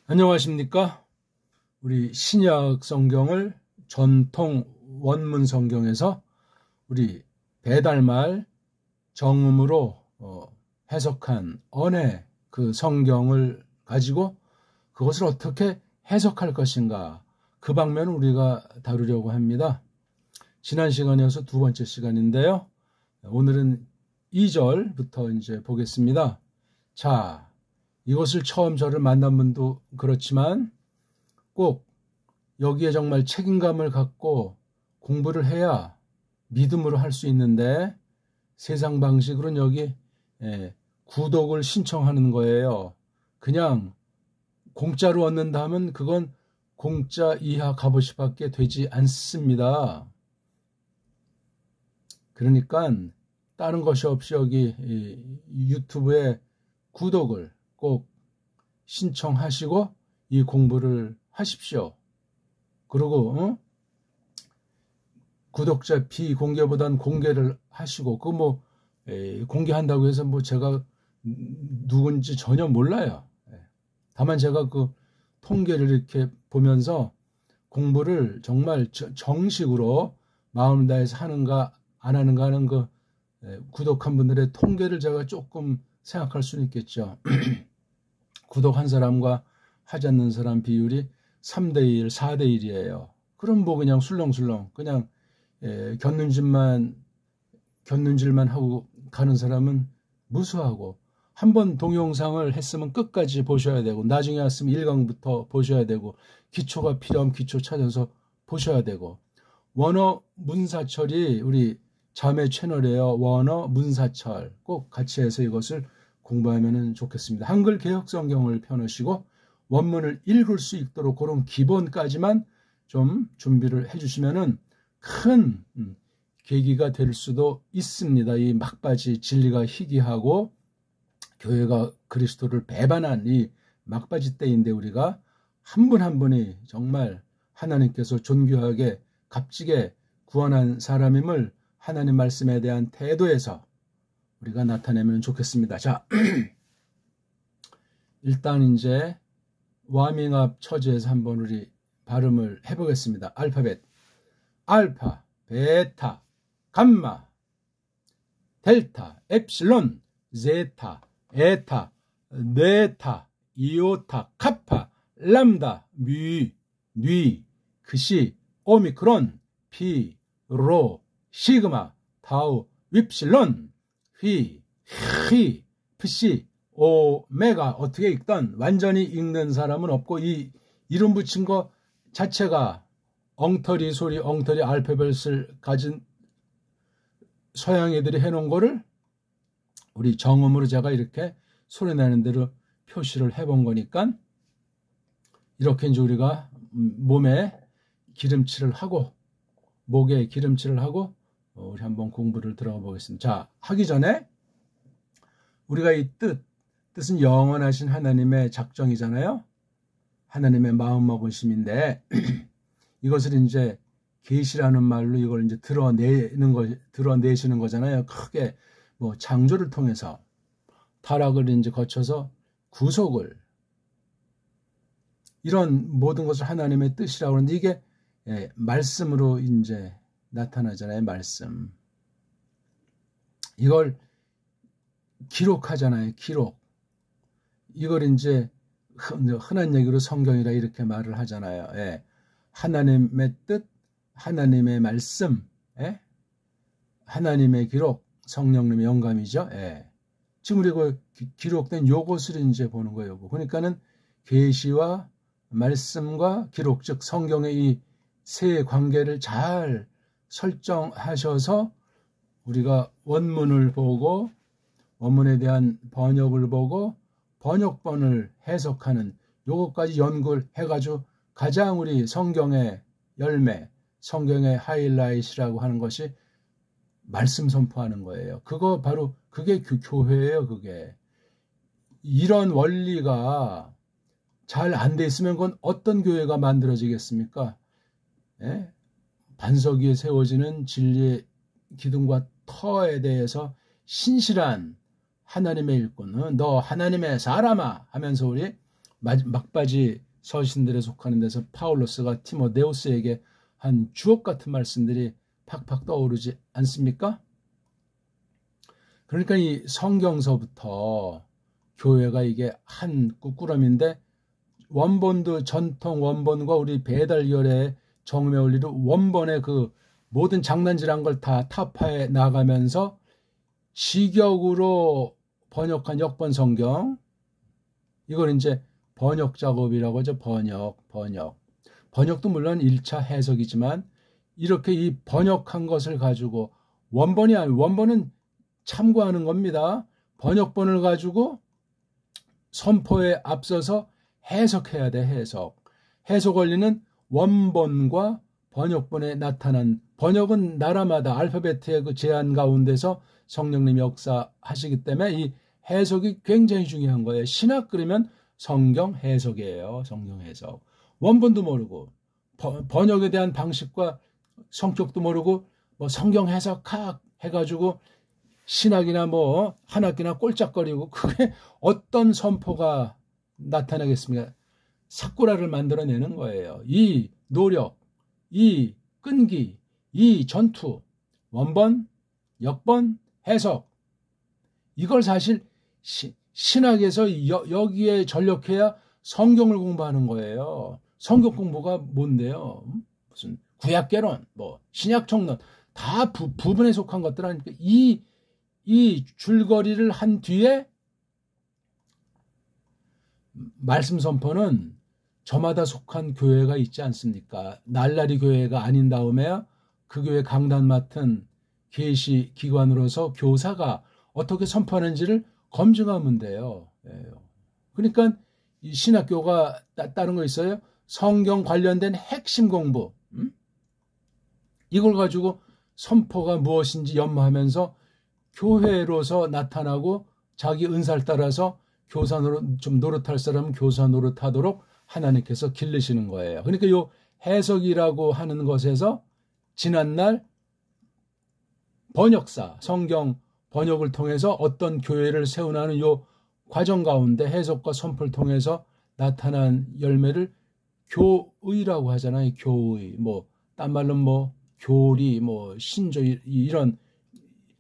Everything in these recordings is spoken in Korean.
안녕하십니까? 우리 신약 성경을 전통 원문 성경에서 우리 배달말 정음으로 해석한 언의 그 성경을 가지고 그것을 어떻게 해석할 것인가, 그 방면을 우리가 다루려고 합니다. 지난 시간이어서 두 번째 시간인데요. 오늘은 2절부터 이제 보겠습니다. 자, 이것을 처음 저를 만난 분도 그렇지만 꼭 여기에 정말 책임감을 갖고 공부를 해야 믿음으로 할 수 있는데, 세상 방식으로는 여기 구독을 신청하는 거예요. 그냥 공짜로 얻는다 하면 그건 공짜 이하 값어치밖에 되지 않습니다. 그러니까 다른 것이 없이 여기 유튜브에 구독을 꼭 신청하시고 이 공부를 하십시오. 그리고 구독자 비공개보단 공개를 하시고, 그 공개한다고 해서 제가 누군지 전혀 몰라요. 다만 제가 그 통계를 이렇게 보면서 공부를 정말 정식으로 마음을 다해서 하는가 안 하는가 하는 그 구독한 분들의 통계를 제가 조금 생각할 수는 있겠죠. 구독한 사람과 하지 않는 사람 비율이 3대1, 4대1이에요. 그럼 그냥 술렁술렁 그냥 곁눈질만 하고 가는 사람은 무수하고, 한번 동영상을 했으면 끝까지 보셔야 되고, 나중에 왔으면 1강부터 보셔야 되고, 기초가 필요하면 기초 찾아서 보셔야 되고, 원어 문사철이 우리 자매 채널이에요. 원어 문사철 꼭 같이 해서 이것을 공부하면 좋겠습니다. 한글 개혁 성경을 펴놓으시고 원문을 읽을 수 있도록 그런 기본까지만 좀 준비를 해주시면은 큰 계기가 될 수도 있습니다. 이 막바지 진리가 희귀하고 교회가 그리스도를 배반한 이 막바지 때인데, 우리가 한 분 한 분이 정말 하나님께서 존귀하게 값지게 구원한 사람임을 하나님 말씀에 대한 태도에서 우리가 나타내면 좋겠습니다. 자, 일단 이제 와밍업 처지에서 한번 우리 발음을 해보겠습니다. 알파벳 알파, 베타, 감마, 델타, 엡실론, 제타, 에타, 네타, 이오타, 카파, 람다, 뮤, 뉘, 그시, 오미크론, 피, 로, 시그마, 타우, 윕실론, 휘, 프시, 오메가. 어떻게 읽던 완전히 읽는 사람은 없고, 이 이름 붙인 거 자체가 엉터리 소리, 엉터리 알파벳을 가진 서양 애들이 해놓은 거를 우리 정음으로 제가 이렇게 소리나는 대로 표시를 해본 거니까, 이렇게 이제 우리가 몸에 기름칠을 하고 목에 기름칠을 하고 우리 한번 공부를 들어가 보겠습니다. 자, 하기 전에 우리가 이 뜻은 영원하신 하나님의 작정이잖아요. 하나님의 마음먹으심인데 이것을 이제 계시라는 말로 이걸 이제 드러내시는 거잖아요. 크게 창조를 통해서 타락을 이제 거쳐서 구속을, 이런 모든 것을 하나님의 뜻이라고 하는데, 이게 말씀으로 이제 나타나잖아요. 말씀. 이걸 기록하잖아요. 기록. 이걸 이제 흔한 얘기로 성경이라 이렇게 말을 하잖아요. 하나님의 뜻, 하나님의 말씀, 하나님의 기록, 성령님의 영감이죠. 지금 우리가 기록된 요것을 이제 보는 거예요. 그러니까는 계시와 말씀과 기록, 즉 성경의 이 세 관계를 잘 설정하셔서 우리가 원문을 보고 원문에 대한 번역을 보고 번역본을 해석하는 요것까지 연구를 해가지고 가장 우리 성경의 열매, 성경의 하이라이트라고 하는 것이 말씀 선포하는 거예요. 그거 바로 그게 교회예요. 그게 이런 원리가 잘 안 돼 있으면 그건 어떤 교회가 만들어지겠습니까? 반석 위에 세워지는 진리의 기둥과 터에 대해서 신실한 하나님의 일꾼은 너 하나님의 사람아 하면서 우리 막바지 서신들에 속하는 데서 파울로스가 티모데우스에게 한 주옥 같은 말씀들이 팍팍 떠오르지 않습니까? 그러니까 이 성경서부터 교회가 이게 한 꾸꾸럼인데, 원본도 전통 원본과 우리 배달열의 정음의 원리로 원본의 그 모든 장난질한 걸 다 타파해 나가면서 직역으로 번역한 역번 성경, 이걸 이제 번역 작업이라고 하죠. 번역도 물론 1차 해석이지만, 이렇게 이 번역한 것을 가지고 원본은 참고하는 겁니다. 번역본을 가지고 선포에 앞서서 해석해야 돼. 해석 원리는 원본과 번역본에 나타난, 번역은 나라마다 알파벳의 그 제한 가운데서 성령님이 역사하시기 때문에 이 해석이 굉장히 중요한 거예요. 신학 그러면 성경 해석이에요. 성경 해석. 원본도 모르고 번역에 대한 방식과 성격도 모르고 뭐 성경 해석학 해가지고 신학이나 뭐 한 학기나 꼴짝거리고, 그게 어떤 선포가 나타나겠습니까? 사쿠라를 만들어내는 거예요. 이 노력, 이 끈기, 이 전투, 원본, 역번, 해석, 이걸 사실 신학에서 여기에 전력해야 성경을 공부하는 거예요. 성경 공부가 뭔데요? 무슨 구약개론, 뭐 신약정론, 다 부분에 속한 것들 아니니까 이 줄거리를 한 뒤에 말씀 선포는 저마다 속한 교회가 있지 않습니까? 날라리 교회가 아닌 다음에 그 교회 강단 맡은 계시 기관으로서 교사가 어떻게 선포하는지를 검증하면 돼요. 그러니까 이 신학교가 다른 거 있어요. 성경 관련된 핵심 공부, 이걸 가지고 선포가 무엇인지 연마하면서 교회로서 나타나고, 자기 은사를 따라서 교사 노릇 좀 노릇할 사람은 교사 노릇하도록 하나님께서 기르시는 거예요. 그러니까 요 해석이라고 하는 것에서 지난날 번역사, 성경 번역을 통해서 어떤 교회를 세우나는 요 과정 가운데 해석과 선포를 통해서 나타난 열매를 교의라고 하잖아요. 교의, 뭐 딴 말로 뭐 교리, 뭐 신조, 이런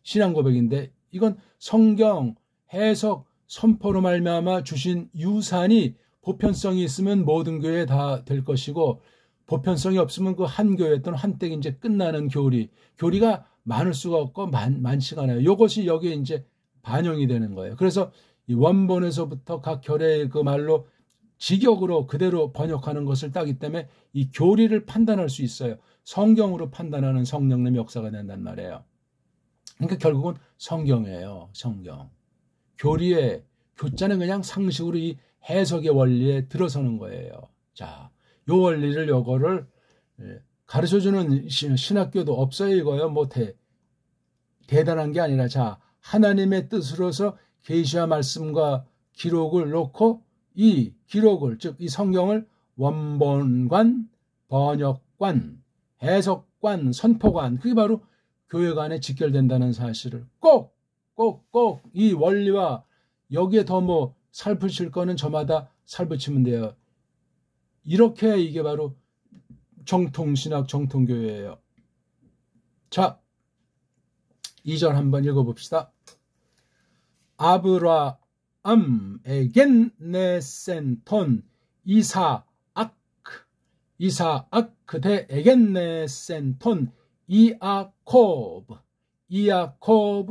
신앙 고백인데, 이건 성경 해석 선포로 말미암아 주신 유산이 보편성이 있으면 모든 교회에 다 될 것이고, 보편성이 없으면 그 한 교회 또는 한때 이제 끝나는 교리가 많을 수가 없고 많지가 않아요. 이것이 여기에 이제 반영이 되는 거예요. 그래서 이 원본에서부터 각 결의 그 말로 직역으로 그대로 번역하는 것을 따기 때문에 이 교리를 판단할 수 있어요. 성경으로 판단하는 성령님의 역사가 된단 말이에요. 그러니까 결국은 성경이에요. 성경. 교자는 그냥 상식으로 이 해석의 원리에 들어서는 거예요. 자, 요 원리를 요거를 가르쳐주는 신학교도 없어요. 이거요. 뭐 대단한 게 아니라, 자, 하나님의 뜻으로서 계시와 말씀과 기록을 놓고 이 기록을, 즉 이 성경을 원본관, 번역관, 해석관, 선포관, 그게 바로 교회 간에 직결된다는 사실을 꼭 이 원리와 여기에 더 뭐 살붙일 거는 저마다 살붙이면 돼요. 이렇게 이게 바로 정통신학, 정통교회예요. 자, 2절 한번 읽어봅시다. 아브라함에겐 네센톤 이사악 대 에겐네센톤 이아코브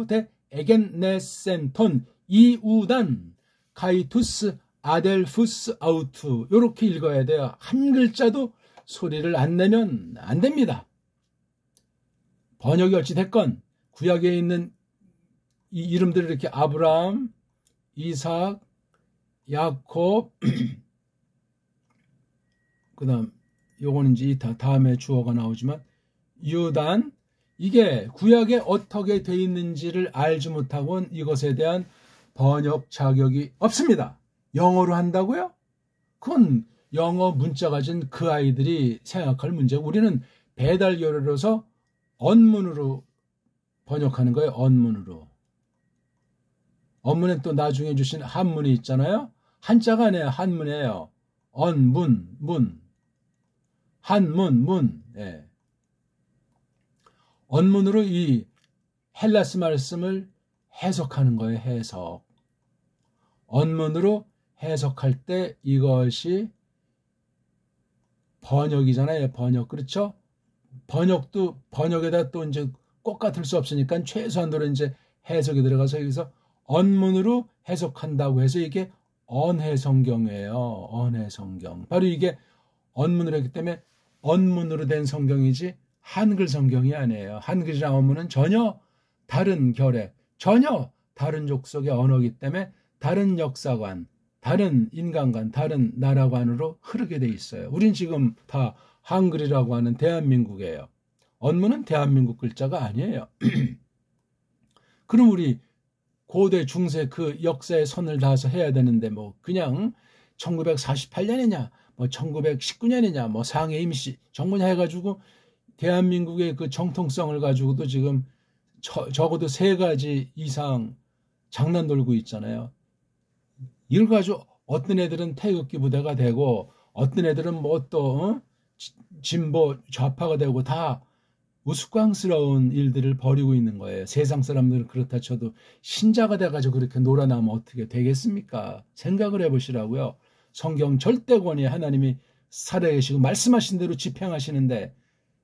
대 에겐네센톤 이우단 가이투스 아델푸스 아우투, 이렇게 읽어야 돼요. 한 글자도 소리를 안 내면 안 됩니다. 번역이 어찌됐건 구약에 있는 이 이름들을 이렇게 아브라함, 이삭, 야콥, 그 다음 요거는 이제 다음에 주어가 나오지만 유단, 이게 구약에 어떻게 돼 있는지를 알지 못하고는 이것에 대한 번역 자격이 없습니다. 영어로 한다고요? 그건 영어 문자 가진 그 아이들이 생각할 문제고, 우리는 배달교로서 언문으로 번역하는 거예요. 언문으로. 언문에 또 나중에 주신 한문이 있잖아요. 한자가 아니에요. 한문이에요. 언문, 문. 한문, 문. 예. 언문으로 이 헬라스 말씀을 해석하는 거예요. 해석. 언문으로 해석할 때 이것이 번역이잖아요. 번역. 그렇죠? 번역도 번역에다 또 이제 꼭 같을 수 없으니까 최소한도로 이제 해석이 들어가서 여기서 언문으로 해석한다고 해서 이게 언해성경이에요. 언해성경. 바로 이게 언문으로 했기 때문에 언문으로 된 성경이지 한글 성경이 아니에요. 한글이랑 언문은 전혀 다른 결의, 전혀 다른 족속의 언어이기 때문에 다른 역사관, 다른 인간관, 다른 나라관으로 흐르게 돼 있어요. 우린 지금 다 한글이라고 하는 대한민국이에요. 언문은 대한민국 글자가 아니에요. 그럼 우리 고대 중세 그 역사의 선을 닿아서 해야 되는데 뭐 그냥 1948년이냐 뭐 1919년이냐 뭐 상해 임시 정부냐 해가지고 대한민국의 그 정통성을 가지고도 지금 적어도 3가지 이상 장난 돌고 있잖아요. 이걸 가지고 어떤 애들은 태극기 부대가 되고 어떤 애들은 뭐 또 진보 좌파가 되고 다 우스꽝스러운 일들을 벌이고 있는 거예요. 세상 사람들은 그렇다 쳐도 신자가 돼가지고 그렇게 놀아나면 어떻게 되겠습니까? 생각을 해보시라고요. 성경 절대권이 하나님이 살아계시고 말씀하신 대로 집행하시는데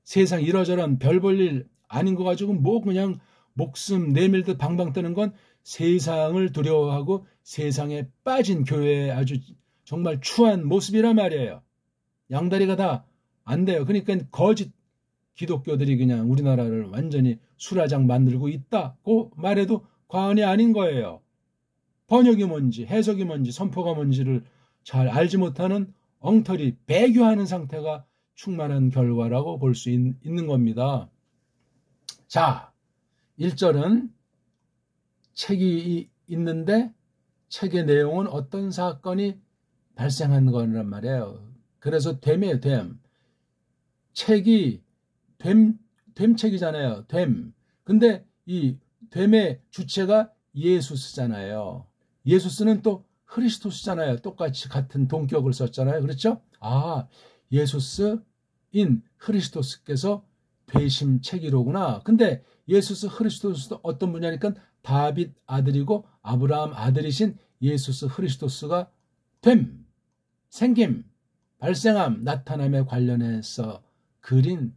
세상 이러저런 별 볼 일 아닌 거 가지고 뭐 그냥 목숨 내밀듯 방방 뜨는 건 세상을 두려워하고 세상에 빠진 교회의 아주 정말 추한 모습이란 말이에요. 양다리가 다 안 돼요. 그러니까 거짓 기독교들이 그냥 우리나라를 완전히 수라장 만들고 있다고 말해도 과언이 아닌 거예요. 번역이 뭔지 해석이 뭔지 선포가 뭔지를 잘 알지 못하는 엉터리 배교하는 상태가 충만한 결과라고 볼 수 있는 겁니다. 자, 1절은 책이 있는데 책의 내용은 어떤 사건이 발생한 거란 말이에요. 그래서 됨이에요. 됨. 책이 됨책이잖아요. 됨. 근데 이 됨의 주체가 예수스잖아요. 예수스는 또 크리스토스잖아요. 똑같이 같은 동격을 썼잖아요. 그렇죠? 아, 예수스인 크리스토스께서 되심 책이로구나. 근데 예수스 크리스토스도 어떤 분야니까 다윗 아들이고 아브라함 아들이신 예수스 크리스토스가 됨, 생김, 발생함, 나타남에 관련해서 그린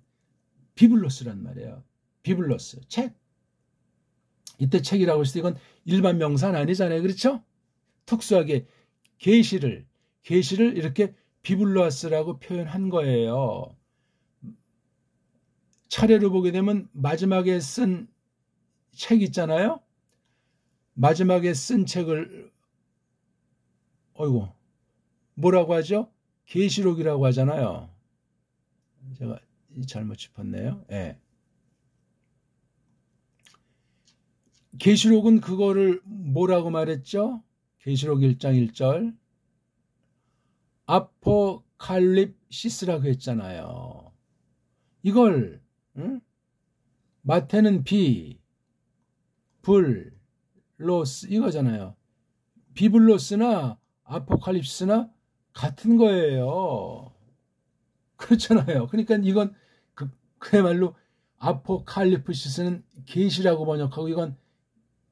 비블로스란 말이에요. 비블로스, 책. 이때 책이라고 했을 때 이건 일반 명사는 아니잖아요. 그렇죠? 특수하게 계시를 이렇게 비블로스라고 표현한 거예요. 차례로 보게 되면 마지막에 쓴 책 있잖아요. 마지막에 쓴 책을 어이구 뭐라고 하죠? 계시록이라고 하잖아요. 제가 잘못 짚었네요. 예. 계시록은 그거를 뭐라고 말했죠? 계시록 1장 1절 아포칼립시스라고 했잖아요. 이걸 마태는 비, 불, 로스 이거잖아요. 비블로스나 아포칼립스나 같은 거예요. 그렇잖아요. 그러니까 이건 그야말로 아포칼리프시스는 계시라고 번역하고 이건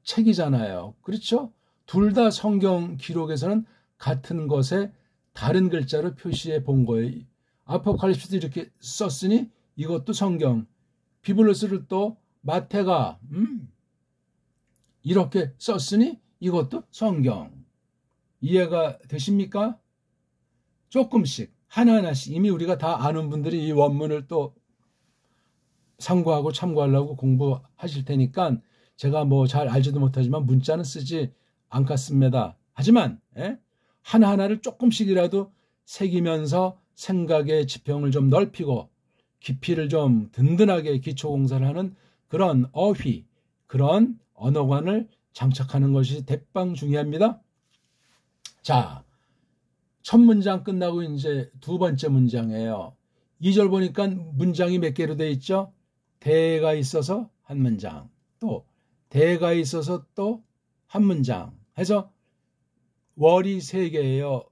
책이잖아요. 그렇죠? 둘 다 성경 기록에서는 같은 것에 다른 글자로 표시해 본 거예요. 아포칼립스도 이렇게 썼으니 이것도 성경. 비블로스를 또 마태가 이렇게 썼으니 이것도 성경. 이해가 되십니까? 조금씩 하나하나씩 이미 우리가 다 아는 분들이 이 원문을 또 상고하고 참고하려고 공부하실 테니까 제가 뭐 잘 알지도 못하지만 문자는 쓰지 않겠습니다. 하지만 하나하나를 조금씩이라도 새기면서 생각의 지평을 좀 넓히고 깊이를 좀 든든하게 기초공사를 하는 그런 어휘, 그런 언어관을 장착하는 것이 대빵 중요합니다. 자, 첫 문장 끝나고 이제 두 번째 문장이에요. 2절 보니까 문장이 몇 개로 되어 있죠? 대가 있어서 한 문장, 또 대가 있어서 또 한 문장 해서 월이 3개예요.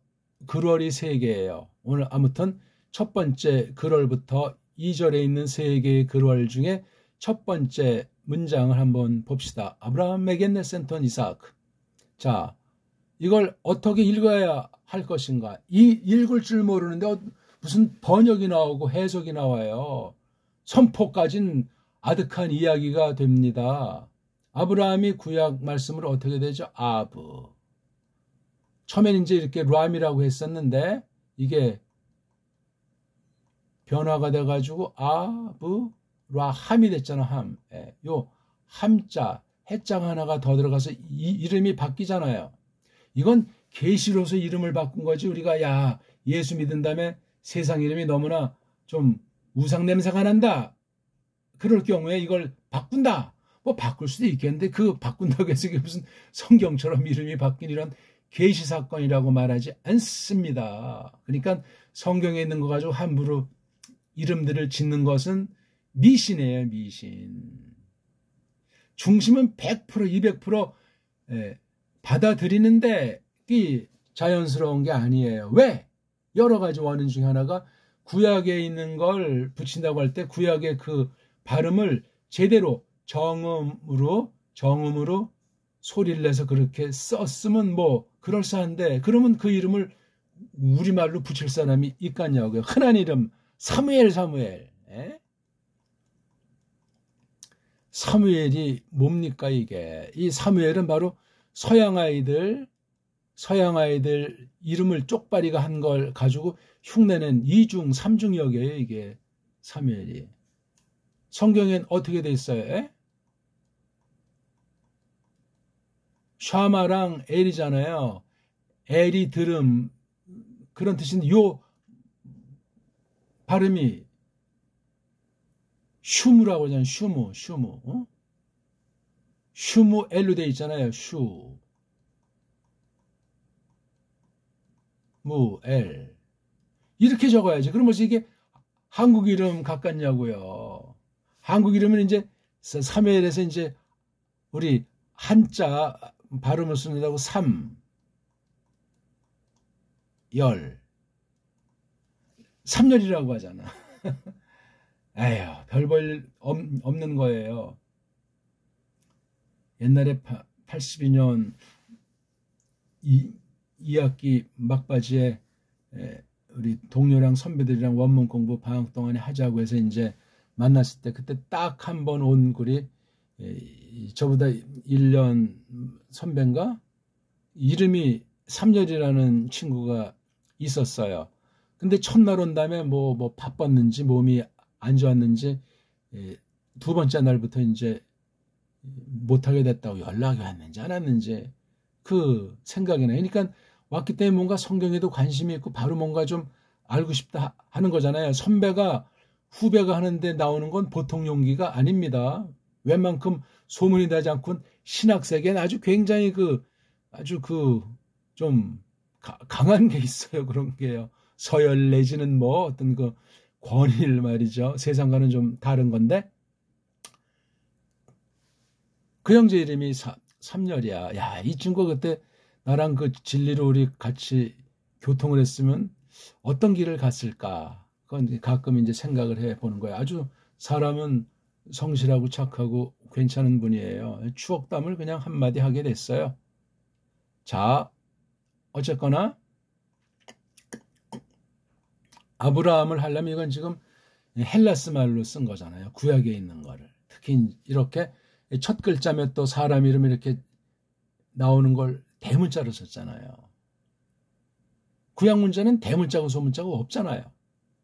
글월이 3개예요. 오늘 아무튼 첫 번째 글월부터 2절에 있는 3개의 글월 중에 첫 번째 문장을 한번 봅시다. 아브라함에겐 센턴 이삭. 자, 이걸 어떻게 읽어야 할 것인가? 읽을 줄 모르는데 무슨 번역이 나오고 해석이 나와요. 선포까지는 아득한 이야기가 됩니다. 아브라함이 구약 말씀으로 어떻게 되죠? 아브. 처음엔 이제 이렇게 람이라고 했었는데 이게 변화가 돼가지고 아브 라함이 됐잖아. 함. 예, 요 함자 해장 하나가 더 들어가서 이름이 바뀌잖아요. 이건 계시로서 이름을 바꾼 거지. 우리가 야 예수 믿은 다음에 세상 이름이 너무나 좀 우상 냄새가 난다. 그럴 경우에 이걸 바꾼다. 뭐 바꿀 수도 있겠는데 그 바꾼다고 해서 이게 무슨 성경처럼 이름이 바뀐 이런 계시 사건이라고 말하지 않습니다. 그러니까 성경에 있는 거 가지고 함부로 이름들을 짓는 것은 미신이에요. 미신. 중심은 100% 200% 받아들이는데 이 자연스러운 게 아니에요. 왜? 여러 가지 원인 중에 하나가 구약에 있는 걸 붙인다고 할 때 구약의 그 발음을 제대로 정음으로 소리를 내서 그렇게 썼으면 뭐 그럴싸한데 그러면 그 이름을 우리말로 붙일 사람이 있겠냐고요. 흔한 이름 사무엘. 사무엘이 뭡니까 이게? 이 사무엘은 바로 서양 아이들 이름을 쪽발이가 한 걸 가지고 흉내낸 2중 3중 역이에요. 이게 사무엘이. 성경엔 어떻게 돼 있어요? 샤마랑 엘이잖아요. 엘이 들음 그런 뜻인데 요 발음이 슈무라고 하잖아요. 슈무. 슈무 엘로 돼 있잖아요. 무 엘 이렇게 적어야지. 그러면 이게 한국 이름 같겠냐고요. 한국 이름은 이제 사무엘에서 이제 우리 한자 발음을 쓴다고 삼열이라고 하잖아. 에휴, 별볼 없는 거예요. 옛날에 82년 2학기 막바지에 우리 동료랑 선배들이랑 원문 공부 방학 동안에 하자고 해서 이제 만났을 때 그때 딱 한 번 온 글이 저보다 1년 선배인가? 이름이 삼열이라는 친구가 있었어요. 근데 첫날 온 다음에 뭐 바빴는지 몸이 안 좋았는지 2번째 날부터 이제 못하게 됐다고 연락이 왔는지 안 왔는지 그 생각이 나요. 그러니까 왔기 때문에 뭔가 성경에도 관심이 있고 바로 뭔가 좀 알고 싶다 하는 거잖아요. 선배가 후배가 하는데 나오는 건 보통 용기가 아닙니다. 웬만큼 소문이 나지 않고는 신학세계는 아주 굉장히 아주 좀 강한 게 있어요. 그런 게요. 서열 내지는 뭐 어떤 그 권위를 말이죠. 세상과는 좀 다른 건데 그 형제 이름이 삼열이야. 야, 이 친구가 그때 나랑 그 진리로 우리 같이 교통을 했으면 어떤 길을 갔을까? 그건 가끔 이제 생각을 해보는 거예요. 아주 사람은 성실하고 착하고 괜찮은 분이에요. 추억담을 그냥 한마디 하게 됐어요. 자, 어쨌거나 아브라함을 하려면 이건 지금 헬라스 말로 쓴 거잖아요. 구약에 있는 거를. 특히 이렇게 첫 글자면 또 사람 이름이 이렇게 나오는 걸 대문자로 썼잖아요. 구약 문자는 대문자고 소문자고 없잖아요.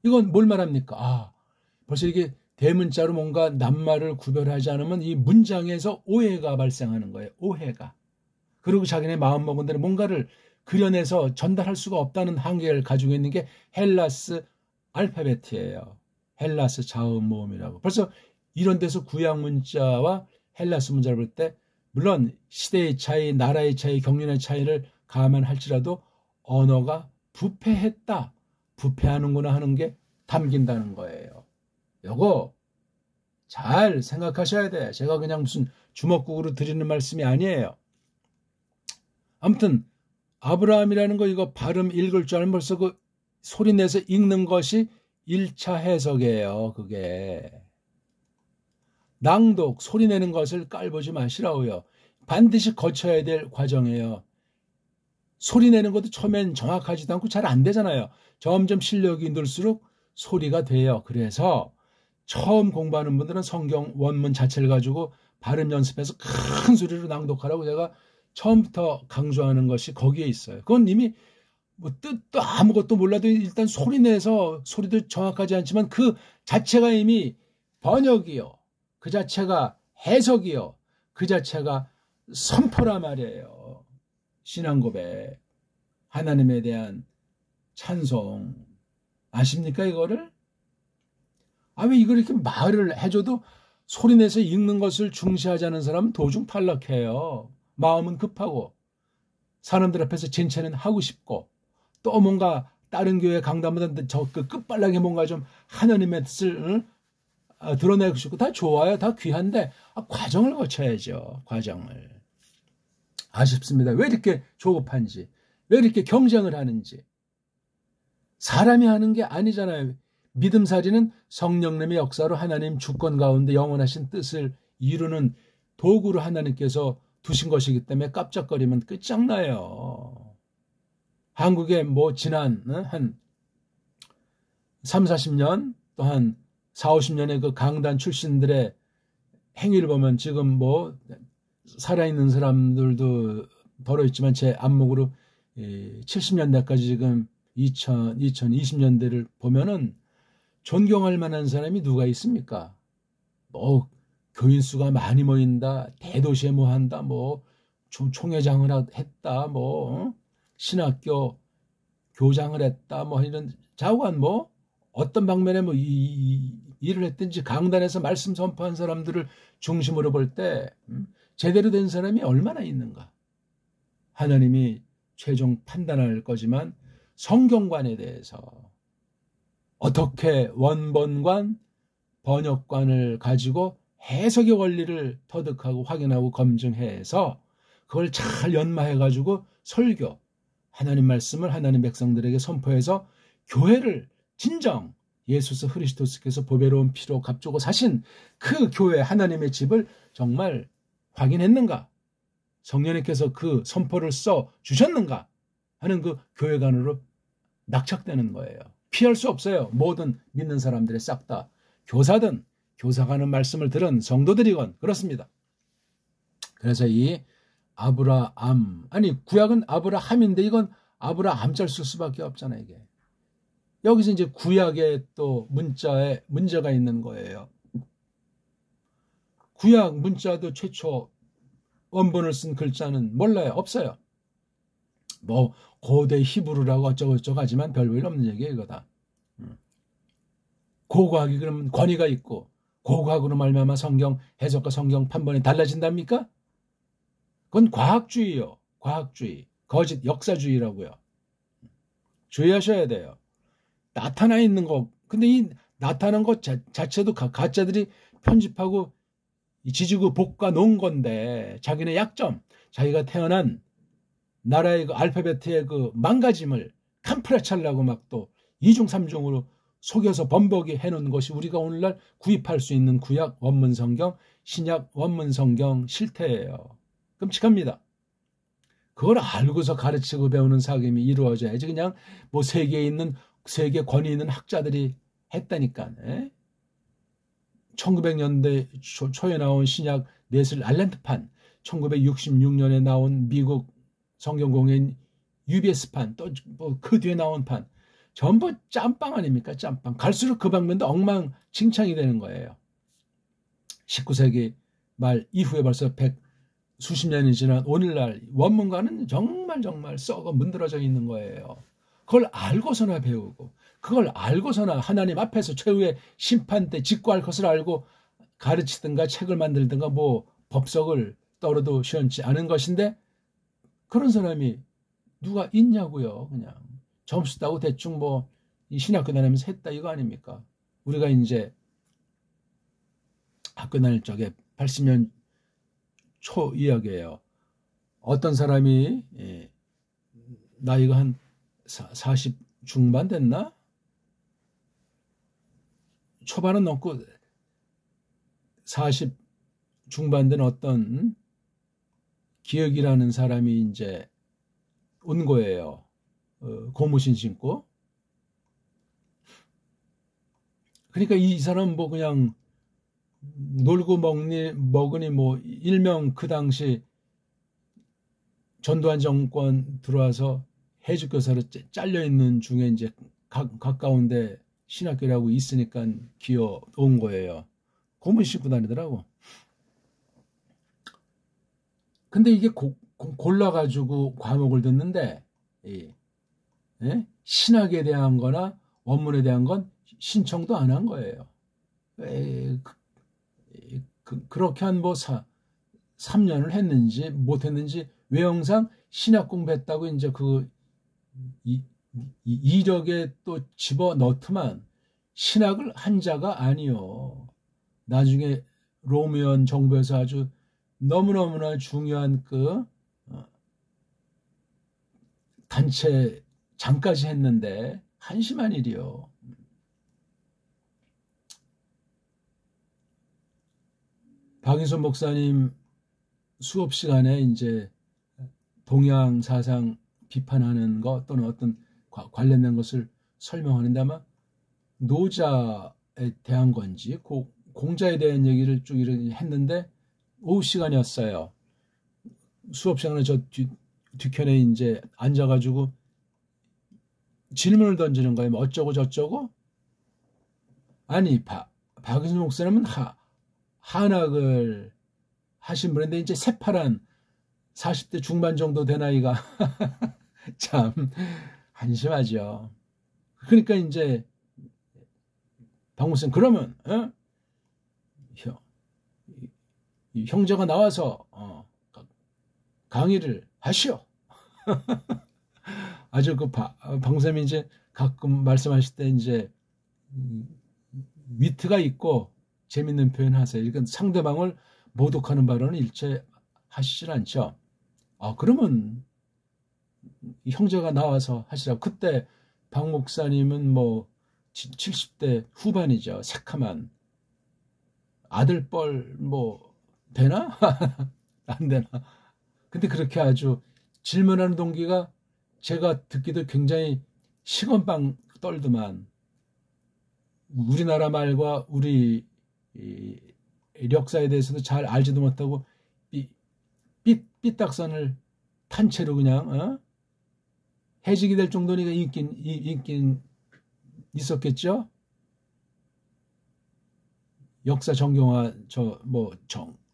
이건 뭘 말합니까? 벌써 이게 대문자로 뭔가 낱말을 구별하지 않으면 이 문장에서 오해가 발생하는 거예요. 오해가. 그리고 자기네 마음먹은 대로 뭔가를 그려내서 전달할 수가 없다는 한계를 가지고 있는 게 헬라스 알파벳이에요. 헬라스 자음 모음이라고. 벌써 이런 데서 구약 문자와 헬라스 문자를 볼 때 물론 시대의 차이, 나라의 차이, 경륜의 차이를 감안할지라도 언어가 부패했다. 부패하는구나 하는 게 담긴다는 거예요. 요거 잘 생각하셔야 돼. 제가 그냥 무슨 주먹국으로 드리는 말씀이 아니에요. 아무튼 아브라함이라는 거 이거 발음 읽을 줄 알면 벌써 그 소리 내서 읽는 것이 1차 해석이에요. 그게. 낭독, 소리 내는 것을 깔보지 마시라고요. 반드시 거쳐야 될 과정이에요. 소리 내는 것도 처음엔 정확하지도 않고 잘 안 되잖아요. 점점 실력이 늘수록 소리가 돼요. 그래서 처음 공부하는 분들은 성경 원문 자체를 가지고 발음 연습해서 큰 소리로 낭독하라고 제가 처음부터 강조하는 것이 거기에 있어요. 그건 이미 뭐 뜻도 아무것도 몰라도 일단 소리 내서 소리도 정확하지 않지만 그 자체가 이미 번역이요. 그 자체가 해석이요. 그 자체가 선포란 말이에요. 신앙 고백, 하나님에 대한 찬송. 아십니까 이거를? 왜 이걸 이렇게 말을 해줘도 소리 내서 읽는 것을 중시하지 않은 사람은 도중 탈락해요. 마음은 급하고 사람들 앞에서 진체는 하고 싶고 또 뭔가 다른 교회 강단보다 저 그 끝발락에 뭔가 좀 하나님의 뜻을 드러내고 싶고 다 좋아요. 다 귀한데 과정을 거쳐야죠. 과정을. 아쉽습니다. 왜 이렇게 조급한지, 왜 이렇게 경쟁을 하는지. 사람이 하는 게 아니잖아요. 믿음살이는 성령님의 역사로 하나님 주권 가운데 영원하신 뜻을 이루는 도구로 하나님께서 두신 것이기 때문에 깜짝거리면 끝장나요. 한국에 뭐 지난 한 3, 40년 또 한 4, 50년의 그 강단 출신들의 행위를 보면 지금 뭐 살아있는 사람들도 더러 있지만 제 안목으로 70년대까지 지금 2020년대를 보면은 존경할 만한 사람이 누가 있습니까? 뭐 교인 수가 많이 모인다, 대도시에 뭐 한다, 뭐 총회장을 했다, 뭐 신학교 교장을 했다, 뭐 이런 좌우간 뭐 어떤 방면에 뭐 일을 했든지 강단에서 말씀 선포한 사람들을 중심으로 볼 때 제대로 된 사람이 얼마나 있는가? 하나님이 최종 판단할 거지만 성경관에 대해서 어떻게 원본관, 번역관을 가지고 해석의 원리를 터득하고 확인하고 검증해서 그걸 잘 연마해가지고 설교, 하나님 말씀을 하나님 백성들에게 선포해서 교회를 진정 예수 그리스도께서 보배로운 피로 값주고 사신 그 교회 하나님의 집을 정말 확인했는가? 성령님께서 그 선포를 써 주셨는가? 하는 그 교회관으로 낙착되는 거예요. 피할 수 없어요. 모든 믿는 사람들이 싹 다 교사든 교사가 하는 말씀을 들은 성도들이건 그렇습니다. 그래서 이 아브라함, 아니 구약은 아브라함인데 이건 아브라함자를 쓸 수밖에 없잖아요. 이게. 여기서 이제 구약에 또 문자에 문제가 있는 거예요. 구약 문자도 최초 원본을 쓴 글자는 몰라요. 없어요. 뭐 고대 히브리라고 어쩌고저쩌고 하지만 별볼 없는 얘기예요. 이거다. 고고학이 그러면 권위가 있고 고고학으로 말미암아 성경 해석과 성경 판본이 달라진답니까? 그건 과학주의요. 과학주의. 거짓 역사주의라고요. 주의하셔야 돼요. 나타나 있는 거. 근데 이 나타난 것 자체도 가짜들이 편집하고 지지고 볶아 놓은 건데 자기네 약점, 자기가 태어난 나라의 그 알파벳의 그 망가짐을 캄프라찰라고 막 또 2중 3중으로 속여서 범벅이 해놓은 것이 우리가 오늘날 구입할 수 있는 구약 원문 성경, 신약 원문 성경 실태예요. 끔찍합니다. 그걸 알고서 가르치고 배우는 사역이 이루어져야지 그냥 뭐 세계에 있는 세계 권위 있는 학자들이 했다니까. 1900년대 초에 나온 신약 넷을 알렌트판, 1966년에 나온 미국 성경공인 UBS판, 또 뭐 그 뒤에 나온 판, 전부 짬빵 아닙니까? 짬빵. 갈수록 그 방면도 엉망진창이 되는 거예요. 19세기 말 이후에 벌써 수십 년이 지난 오늘날 원문과는 정말 썩어 문드러져 있는 거예요. 그걸 알고서나 배우고 그걸 알고서나 하나님 앞에서 최후의 심판 때 직구할 것을 알고 가르치든가 책을 만들든가 뭐 법석을 떨어도 시원치 않은 것인데 그런 사람이 누가 있냐고요. 그냥 점수 따고 대충 뭐 이 신학교 다니면서 했다 이거 아닙니까? 우리가 이제 학교 다닐 적에 80년 초 이야기예요. 어떤 사람이 나이가 한 40 중반 됐나? 초반은 넘고 40 중반 된 어떤 기억이라는 사람이 이제 온 거예요. 고무신 신고. 그러니까 이 사람 뭐 그냥 놀고 먹으니 뭐 일명 그 당시 전두환 정권 들어와서 해주교사로 잘려있는 중에 이제 가까운데 신학교라고 있으니까 기어온 거예요. 고무신 신고 다니더라고. 근데 이게 골라가지고 과목을 듣는데, 예? 신학에 대한 거나 원문에 대한 건 신청도 안 한 거예요. 그렇게 한 뭐 3년을 했는지 못했는지 외형상 신학 공부했다고 이제 그 이력에 또 집어넣더만 신학을 한 자가 아니요. 나중에 노무현 정부에서 아주 너무너무나 중요한 그 단체장까지 했는데 한심한 일이요. 박인선 목사님 수업 시간에 이제 동양 사상 비판하는 것 또는 어떤 관련된 것을 설명하는데 아마 노자에 대한 건지 공자에 대한 얘기를 쭉 했는데 오후 시간이었어요. 수업 시간에 저 뒤편에 이제 앉아가지고 질문을 던지는 거예요. 뭐 어쩌고 저쩌고? 아니, 박인선 목사님은 한학을 하신 분인데 이제 새파란 40대 중반 정도 된 아이가 참 한심하죠. 그러니까 이제 박 목사님 그러면 형제가 나와서 강의를 하시오. 아주 그 박 목사님이 이제 가끔 말씀하실 때 이제 위트가 있고 재밌는 표현 하세요. 그러니까 상대방을 모독하는 발언은 일체 하시질 않죠. 그러면 형제가 나와서 하시라고. 그때 박 목사님은 뭐 70대 후반이죠. 새카만 아들뻘 뭐 되나? 안 되나? 근데 그렇게 아주 질문하는 동기가 제가 듣기도 굉장히 식은빵 떨더만 우리나라 말과 우리 역사에 대해서도 잘 알지도 못하고 삐딱선을 탄 채로 그냥 해직이 될 정도니까 인긴 있었겠죠. 역사 정경화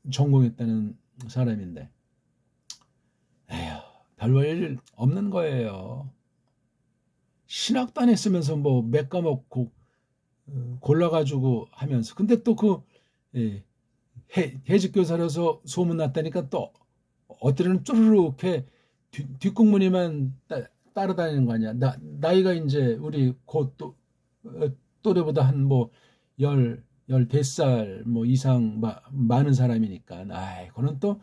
전공했다는 사람인데 에휴 별볼 없는 거예요. 신학단 했으면서 뭐 몇 과목 골라가지고 하면서 근데 또 그 해직교사라서 소문났다니까 또 어때는 쪼르륵 해 뒷공무니만 따라다니는 거 아니야. 나이가 이제 우리 곧 또래보다 한 뭐 10살 뭐 이상 많은 사람이니까 그는 또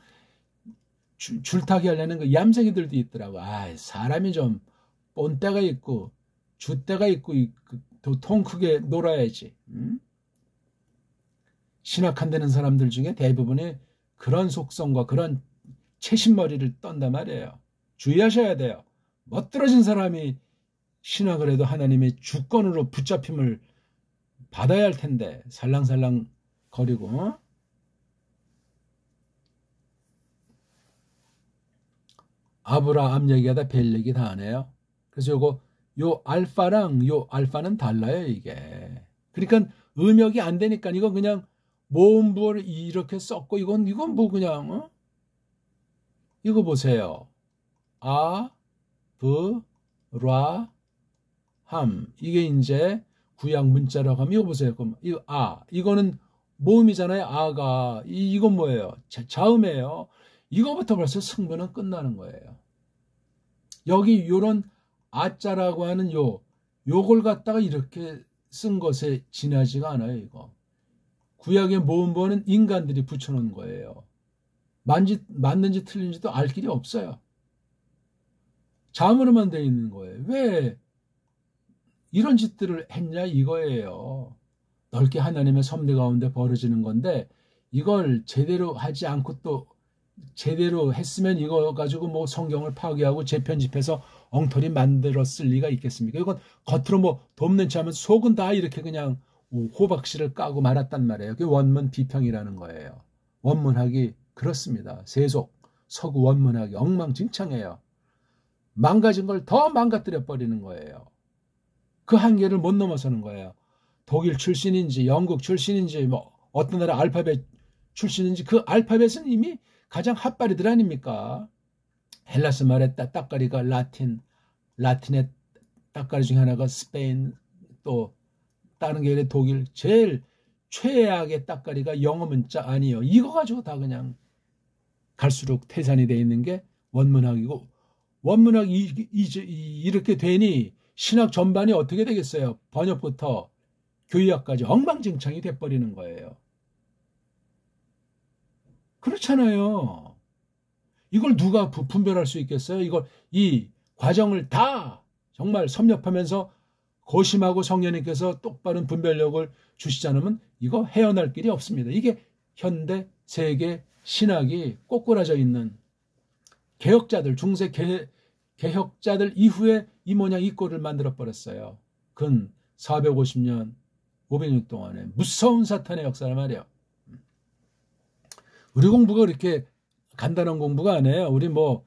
줄타기 하려는 그 얌생이들도 있더라고. 사람이 좀 뻔때가 있고 줏대가 있고 통 크게 놀아야지. 신학한다는 사람들 중에 대부분이 그런 속성과 그런 채신머리를 떤단 말이에요. 주의하셔야 돼요. 멋들어진 사람이 신학을 해도 하나님의 주권으로 붙잡힘을 받아야 할 텐데 살랑살랑 거리고 아브라함 얘기하다 벨 얘기 다 하네요. 그래서 요 알파는 달라요 이게. 그러니까 음역이 안 되니까 이건 그냥 모음부를 이렇게 썼고 이건 뭐 그냥 이거 보세요. 아브라함 이게 이제 구약 문자라고 하면 이거 보세요. 그럼 이거는 모음이잖아요. 아가 이건 뭐예요? 자음이에요. 이거부터 벌써 승부는 끝나는 거예요. 여기 요런 아자라고 하는 요걸 갖다가 이렇게 쓴 것에 지나지가 않아요. 이거 구약의 모음보는 인간들이 붙여놓은 거예요. 맞는지 틀린지도 알 길이 없어요. 자문으로만 돼 있는 거예요. 왜 이런 짓들을 했냐 이거예요. 넓게 하나님의 섭리 가운데 벌어지는 건데 이걸 제대로 하지 않고 또 제대로 했으면 이거 가지고 뭐 성경을 파괴하고 재편집해서 엉터리 만들었을 리가 있겠습니까? 이건 겉으로 뭐 돕는 체 하면 속은 다 이렇게 그냥 호박씨를 까고 말았단 말이에요. 그게 원문 비평이라는 거예요. 원문학이 그렇습니다. 세속, 서구 원문학이 엉망진창이에요. 망가진 걸 더 망가뜨려 버리는 거예요. 그 한계를 못 넘어서는 거예요. 독일 출신인지 영국 출신인지 뭐 어떤 나라 알파벳 출신인지 그 알파벳은 이미 가장 핫바리들 아닙니까? 헬라스 말의 따까리가 라틴의 따까리 중에 하나가 스페인, 또 다른 게 독일, 제일 최악의 따까리가 영어 문자 아니에요. 이거 가지고 다 그냥 갈수록 태산이 돼 있는 게 원문학이고, 원문학이 이렇게 되니 신학 전반이 어떻게 되겠어요? 번역부터 교의학까지 엉망진창이 돼버리는 거예요. 그렇잖아요. 이걸 누가 분별할 수 있겠어요? 이 과정을 다 정말 섭렵하면서 고심하고 성령님께서 똑바른 분별력을 주시지 않으면 이거 헤어날 길이 없습니다. 이게 현대 세계 신학이 꼬꾸라져 있는 개혁자들, 중세 개혁자들 이후에 이 모양 이 꼴을 만들어 버렸어요. 근 450년, 500년 동안에 무서운 사탄의 역사를 말이에요. 우리 공부가 그렇게 간단한 공부가 아니에요. 우리 뭐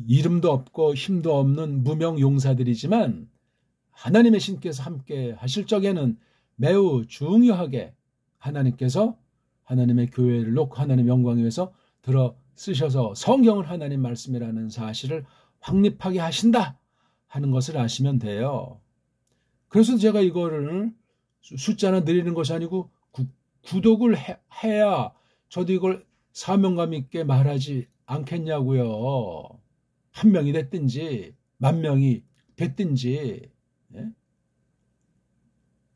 이름도 없고 힘도 없는 무명 용사들이지만 하나님의 신께서 함께 하실 적에는 매우 중요하게 하나님께서 하나님의 교회를 놓고 하나님 영광을 위해서 들어 쓰셔서 성경을 하나님 말씀이라는 사실을 확립하게 하신다 하는 것을 아시면 돼요. 그래서 제가 이거를 숫자나 늘리는 것이 아니고 구독을 해야 저도 이걸 사명감 있게 말하지 않겠냐고요. 한 명이 됐든지 만 명이 됐든지. 예?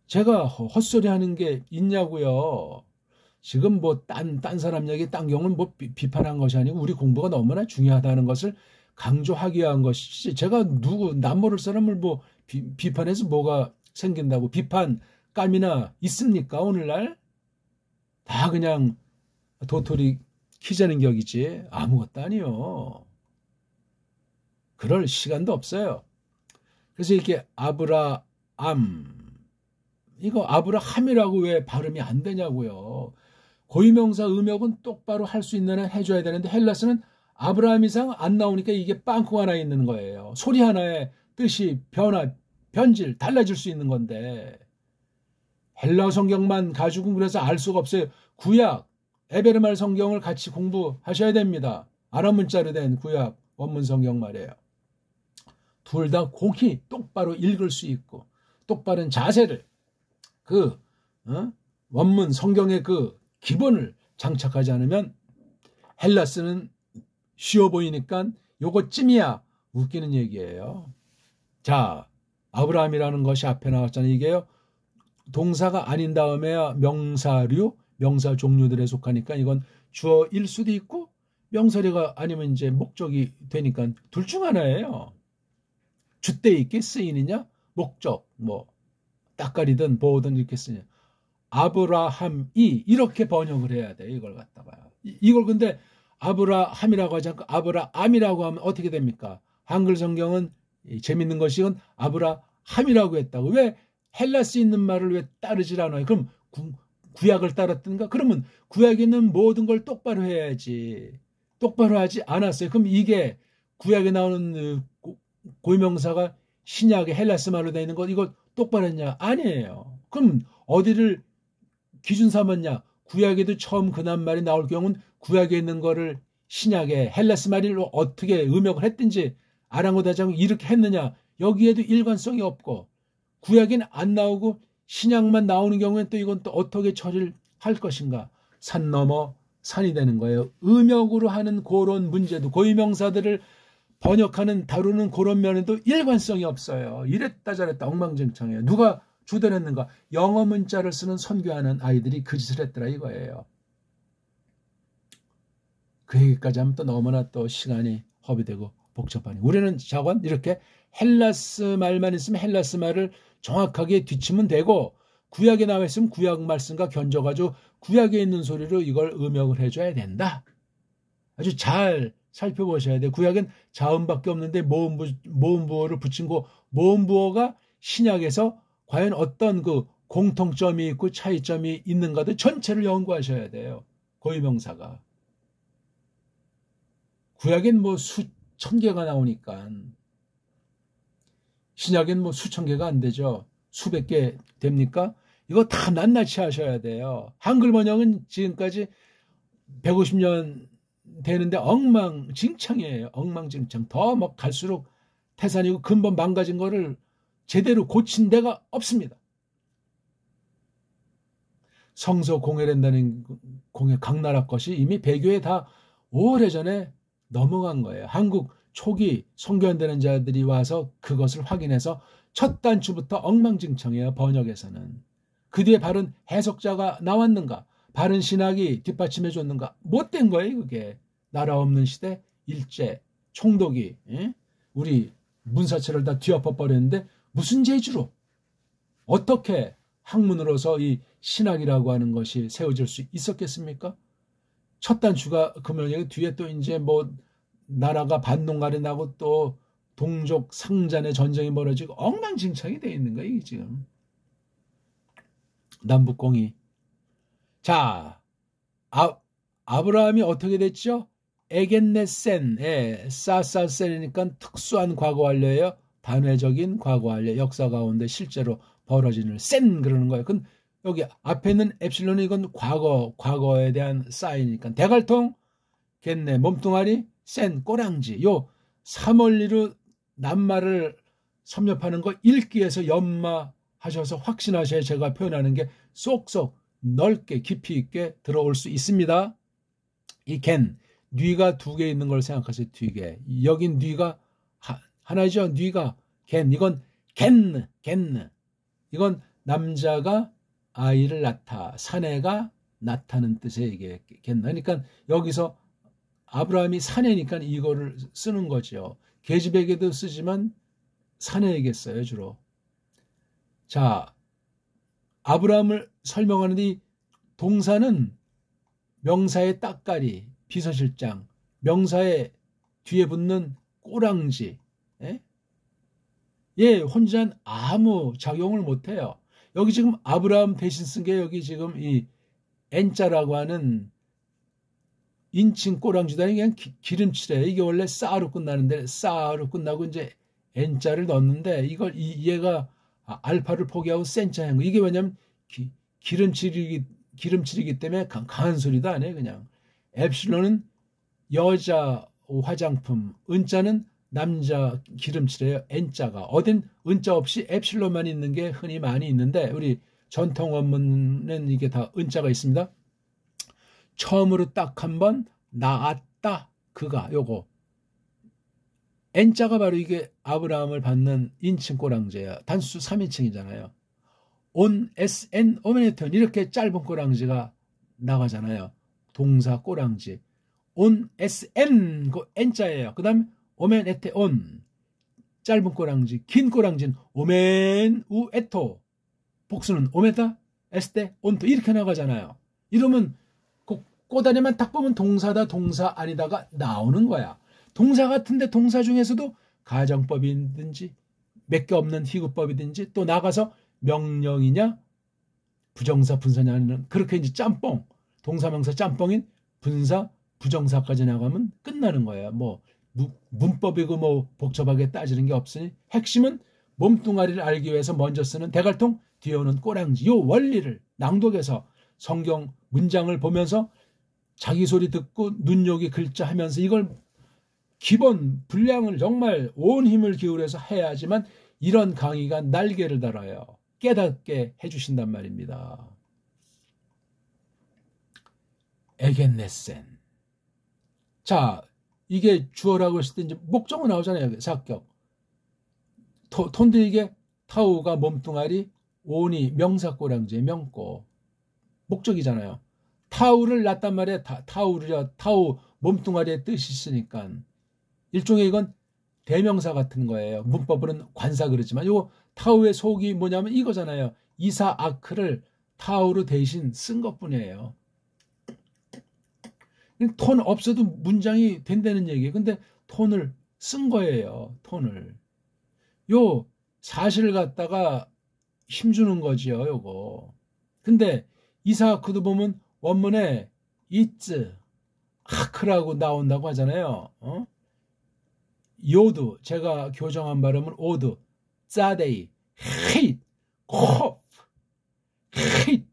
제가 헛소리 하는 게 있냐고요. 지금 뭐 딴 사람 얘기, 딴 경우는 뭐 비판한 것이 아니고 우리 공부가 너무나 중요하다는 것을 강조하기 위한 것이지, 제가 남 모를 사람을 뭐 비판해서 뭐가 생긴다고 비판감이나 있습니까? 오늘날 다 그냥 도토리 키자는 격이지 아무것도 아니요. 그럴 시간도 없어요. 그래서 이렇게 아브라함, 이거 아브라함이라고 왜 발음이 안 되냐고요. 고유명사 음역은 똑바로 할 수 있는 한 해줘야 되는데 헬라스는 아브라함 이상 안 나오니까 이게 빵꾸가 나 있는 거예요. 소리 하나에 뜻이 변질, 달라질 수 있는 건데 헬라 성경만 가지고 그래서 알 수가 없어요. 구약, 에베르말 성경을 같이 공부하셔야 됩니다. 아람 문자로 된 구약 원문 성경 말이에요. 둘 다 공히 똑바로 읽을 수 있고 똑바른 자세를 원문 성경의 그 기본을 장착하지 않으면 헬라스는 쉬워 보이니까 요거쯤이야 웃기는 얘기예요. 자, 아브라함이라는 것이 앞에 나왔잖아요. 이게요, 동사가 아닌 다음에야 명사류, 명사 종류들에 속하니까 이건 주어일 수도 있고 명사류가 아니면 이제 목적이 되니까 둘 중 하나예요. 주때 있게 쓰이느냐, 목적, 뭐 따까리든 보든 이렇게 쓰냐. 아브라함이 이렇게 번역을 해야 돼. 이걸 갖다가 이걸 근데 아브라함이라고 하지 않고 아브라함이라고 하면 어떻게 됩니까? 한글 성경은 재밌는 것이 이건 아브라함이라고 했다고. 왜 헬라스 있는 말을 왜 따르질 않아요? 그럼 구약을 따랐든가? 그러면 구약에 있는 모든 걸 똑바로 해야지. 똑바로 하지 않았어요. 그럼 이게 구약에 나오는 고유명사가 신약의 헬라스 말로 되어 있는 것, 이거 똑바로 했냐? 아니에요. 그럼 어디를 기준 삼았냐? 구약에도 처음 그 낱말이 나올 경우는 구약에 있는 거를 신약의 헬라스 말로 어떻게 음역을 했든지 아랑곳하지 않고 이렇게 했느냐? 여기에도 일관성이 없고 구약에는 안 나오고 신약만 나오는 경우엔 또 이건 또 어떻게 처리를 할 것인가? 산 넘어 산이 되는 거예요. 음역으로 하는 그런 문제도 고유명사들을 번역하는 다루는 그런 면에도 일관성이 없어요. 이랬다 저랬다 엉망진창이에요. 누가 주도했는가? 영어 문자를 쓰는 선교하는 아이들이 그 짓을 했더라 이거예요. 그 얘기까지 하면 또 너무나 또 시간이 허비되고 복잡하니. 우리는 자관 이렇게 헬라스 말만 있으면 헬라스 말을 정확하게 뒤치면 되고, 구약에 나와 있으면 구약 말씀과 견져가지고 구약에 있는 소리로 이걸 음역을 해줘야 된다. 아주 잘 살펴보셔야 돼요. 구약엔 자음밖에 없는데 모음부어를 붙인 거, 모음부어가 신약에서 과연 어떤 그 공통점이 있고 차이점이 있는가도 전체를 연구하셔야 돼요. 고유명사가. 구약엔 뭐 수천 개가 나오니까 신약엔 뭐 수천 개가 안 되죠. 수백 개 됩니까? 이거 다 낱낱이 하셔야 돼요. 한글 번역은 지금까지 150년 되는데 엉망진창이에요. 엉망진창. 더 막 갈수록 태산이고 근본 망가진 거를 제대로 고친 데가 없습니다. 성서 공회된다는 공회 각 나라 것이 이미 배교에 다 오래전에 넘어간 거예요. 한국 초기 선교한다는 자들이 와서 그것을 확인해서 첫 단추부터 엉망진창이에요. 번역에서는. 그 뒤에 바른 해석자가 나왔는가? 바른 신학이 뒷받침해 줬는가? 못된 거예요. 그게. 나라 없는 시대 일제 총독이 우리 문사체를 다 뒤엎어 버렸는데 무슨 재주로 어떻게 학문으로서 이 신학이라고 하는 것이 세워질 수 있었겠습니까? 첫 단추가 그러면 뒤에 또 이제 뭐 나라가 반동가리 나고 또 동족 상잔의 전쟁이 벌어지고 엉망진창이 돼 있는 거예요. 이게 지금. 남북공이. 자, 아브라함이 어떻게 됐죠? 에겐네센, 사사센이니까 특수한 과거 완료예요. 단회적인 과거 완료. 역사 가운데 실제로 벌어지는 센 그러는 거예요. 그건 여기 앞에 있는 엡실론은 이건 과거에 대한 사인이니까. 대갈통, 겠네, 몸뚱아리, 센, 꼬랑지. 요 3원리로 낱말을 섭렵하는 거 읽기에서 연마하셔서 확신하셔야 제가 표현하는 게 쏙쏙 넓게 깊이 있게 들어올 수 있습니다. 이 겐, 뉘가 두 개 있는 걸 생각하세요. 뒤에. 여긴 뉘가 하나죠. 뉘가 겐. 이건 겐느. 이건 남자가 아이를 낳다. 사내가 낳다는 뜻의 이게 겐. 그러니까 여기서 아브라함이 사내니까 이거를 쓰는 거죠. 계집에게도 쓰지만 사내에게 써요. 주로. 자, 아브라함을 설명하는 이 동사는 명사의 따까리, 비서실장, 명사의 뒤에 붙는 꼬랑지, 혼자는 아무 작용을 못해요. 여기 지금 아브라함 대신 쓴 게 여기 지금 이 N자라고 하는 인칭 꼬랑지도 아니고 그냥 기름칠이에요. 이게 원래 싸로 끝나는데 싸로 끝나고 이제 N자를 넣었는데 이걸 얘가 알파를 포기하고 센자 한 거. 이게 왜냐면 기름칠이기 때문에 강한 소리도 안 해요. 그냥. 엡실론은 여자 화장품, 은자는 남자 기름칠이에요. N자가. 어딘 은자 없이 엡실론만 있는 게 흔히 많이 있는데 우리 전통 원문은 이게 다 은자가 있습니다. 처음으로 딱 한 번 낳았다. 그가 요거. N자가 바로 이게 아브라함을 받는 인칭 꼬랑지예요. 단수 3인칭이잖아요. 온, SN, 오메네톤 이렇게 짧은 꼬랑지가 나가잖아요. 동사 꼬랑지. 온, SN, 그 N자예요. 그 다음 오메네테 온. 짧은 꼬랑지. 긴 꼬랑지는 오멘, 우, 에토. 복수는 오메다, 에스테, 온토 이렇게 나가잖아요. 이러면 꼬다리만 딱 보면 동사다 동사 아니다가 나오는 거야. 동사 같은데 동사 중에서도 가정법이든지 몇 개 없는 희구법이든지 또 나가서 명령이냐 부정사 분사냐는 그렇게 이제 짬뽕 동사 명사 짬뽕인 분사 부정사까지 나가면 끝나는 거예요. 뭐 문법이고 뭐 복잡하게 따지는 게 없으니 핵심은 몸뚱아리를 알기 위해서 먼저 쓰는 대갈통 뒤에 오는 꼬랑지 요 원리를 낭독해서 성경 문장을 보면서 자기 소리 듣고 눈여기 글자 하면서 이걸 기본 분량을 정말 온 힘을 기울여서 해야지만 이런 강의가 날개를 달아요. 깨닫게 해주신단 말입니다. 에겐네센. 자, 이게 주어라고 했을 때 이제 목적어 나오잖아요. 사격. 톤도 이게 타우가 몸뚱아리, 온이 명사꼬랑지의 명꼬. 목적이잖아요. 타우를 낳단 말이에요. 타우 몸뚱아리의 뜻이 있으니까. 일종의 이건 대명사 같은 거예요. 문법으로는 관사 그러지만 요 타우의 속이 뭐냐면 이거잖아요. 이사 아크를 타우로 대신 쓴 것뿐이에요. 톤 없어도 문장이 된다는 얘기예요. 근데 톤을 쓴 거예요. 톤을. 요 사실을 갖다가 힘주는 거지요. 요거. 근데 이사 아크도 보면 원문에 it's 아크라고 나온다고 하잖아요. 요드 제가 교정한 발음은 오드 짜데이 헤이트 코프 헤이트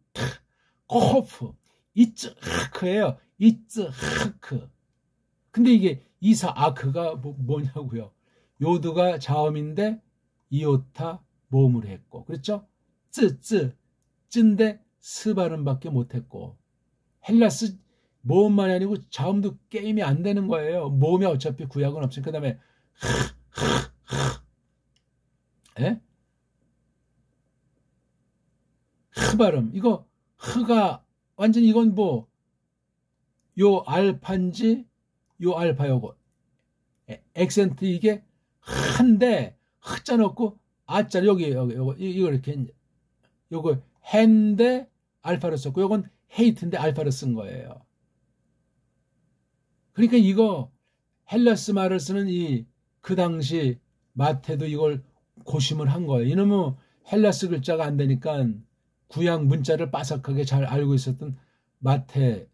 코프 it's 아크예요. it's 아크. 근데 이게 이사 아크가 뭐냐고요. 요드가 자음인데 이오타 모음을 했고 그렇죠? 쯔인데 스 발음밖에 못했고 헬라스 모음만이 아니고 자음도 게임이 안 되는 거예요. 모음이 어차피 구약은 없으니까. 그 다음에 예? 흐 발음 이거 흐가 완전 이건 뭐 요 알파인지 요 알파 요거 액센트 이게 한데 흐자 넣고 아자 여기 요거 이거 이렇게 요거 핸데 알파로 썼고 요건 헤이트인데 알파로 쓴 거예요. 그러니까 이거 헬라스 말을 쓰는 그 당시 마태도 이걸 고심을 한 거예요. 이놈은 헬라스 글자가 안 되니까 구약 문자를 빠삭하게 잘 알고 있었던 마태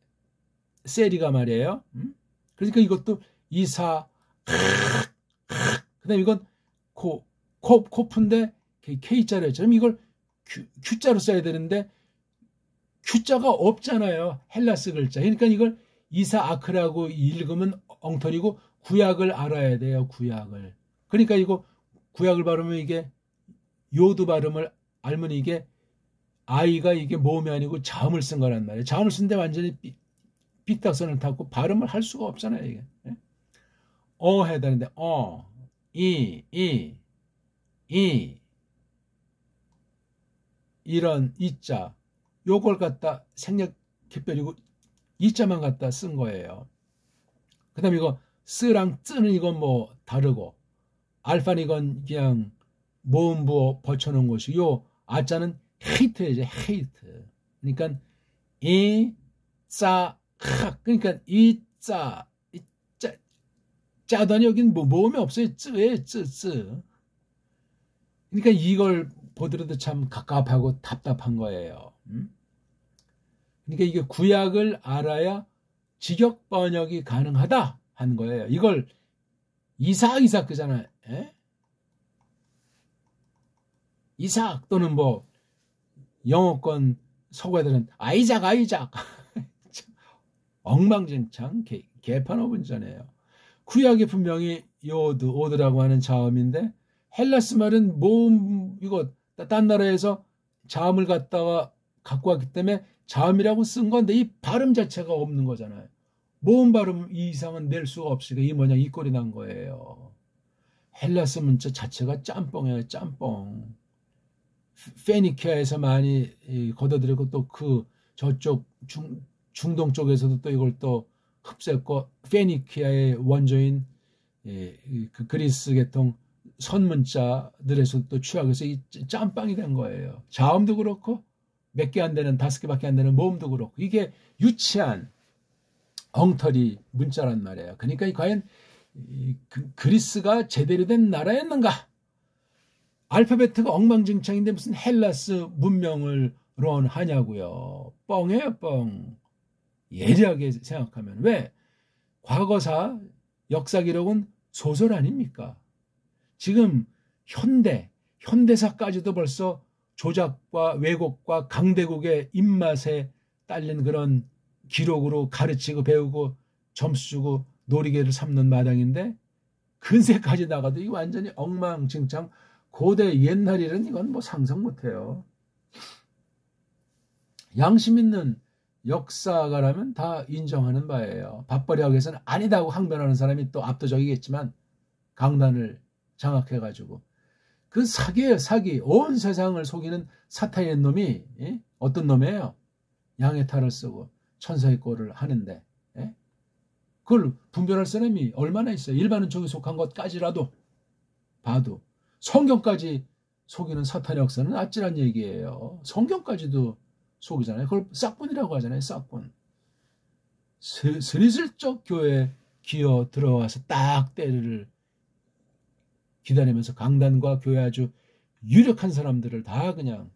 세리가 말이에요. 그러니까 이것도 이사 그다음에 이건 코프인데 K자로였죠. 그럼 이걸 Q자로 써야 되는데 Q자가 없잖아요. 헬라스 글자. 그러니까 이걸 이사 아크라고 읽으면 엉터리고 구약을 알아야 돼요. 구약을. 그러니까 이거 구약을 발음하면 이게 요드 발음을 알면 이게 아이가 이게 모음이 아니고 자음을 쓴 거란 말이에요. 자음을 쓴데 완전히 삐딱선을 탔고 발음을 할 수가 없잖아요. 이게. 해야 되는데 이런 이자 요걸 갖다 생략해버리고 이자만 갖다 쓴 거예요. 그 다음에 이거 쓰랑 쯔는 이건 뭐 다르고 알파는 이건 그냥 모음부 버쳐놓은 것이고 요 아자는 헤이트예요. 헤이트. 그러니까 그러니까 짜더니 여긴 뭐 모음이 없어요. 쯔에 쯔. 그러니까 이걸 보더라도 참 갑갑하고 답답한 거예요. 그러니까 이게 구약을 알아야 직역 번역이 가능하다 하는 거예요. 이걸 이삭 그잖아요. 이삭 또는 뭐 영어권 서구애들은 아이작 엉망진창 개판어분전이에요. 구약이 분명히 오드라고 하는 자음인데 헬라스 말은 모음 이거 딴 나라에서 자음을 갖다가 갖고 왔기 때문에 자음이라고 쓴 건데 이 발음 자체가 없는 거잖아요. 모음 발음 이 이상은 낼 수가 없으니까 이 모양 이 꼴이 난 거예요. 헬라스 문자 자체가 짬뽕이에요. 짬뽕. 페니키아에서 많이 걷어들이고 또 그 저쪽 중동 쪽에서도 또 이걸 또 흡수했고 페니키아의 원조인 그 그리스 계통 선문자들에서 또 취하해서 이 짬빵이 된 거예요. 자음도 그렇고 몇 개 안 되는 5개밖에 안 되는 모음도 그렇고 이게 유치한 엉터리 문자란 말이에요. 그러니까 과연 그리스가 제대로 된 나라였는가? 알파베트가 엉망진창인데 무슨 헬라스 문명을 론하냐고요. 뻥이에요, 뻥. 예리하게 생각하면. 왜? 과거사 역사 기록은 소설 아닙니까? 지금 현대사까지도 벌써 조작과 왜곡과 강대국의 입맛에 딸린 그런 기록으로 가르치고 배우고 점수 주고 놀이개를 삼는 마당인데 근세까지 나가도 이게 완전히 엉망진창 고대 옛날 일은 이건 뭐 상상 못해요. 양심 있는 역사가라면 다 인정하는 바예요. 밥벌이학에서는 아니다고 항변하는 사람이 또 압도적이겠지만 강단을 장악해가지고 그 사기예요. 사기. 온 세상을 속이는 사탄의 놈이 어떤 놈이에요? 양의 탈을 쓰고 천사의 꼴을 하는데 그걸 분별할 사람이 얼마나 있어요. 일반은 저기 속한 것까지라도 봐도 성경까지 속이는 사탄의 역사는 아찔한 얘기예요. 성경까지도 속이잖아요. 그걸 싹군이라고 하잖아요. 싹군. 스리슬쩍 교회에 기어 들어와서 딱 때를 기다리면서 강단과 교회 아주 유력한 사람들을 다 그냥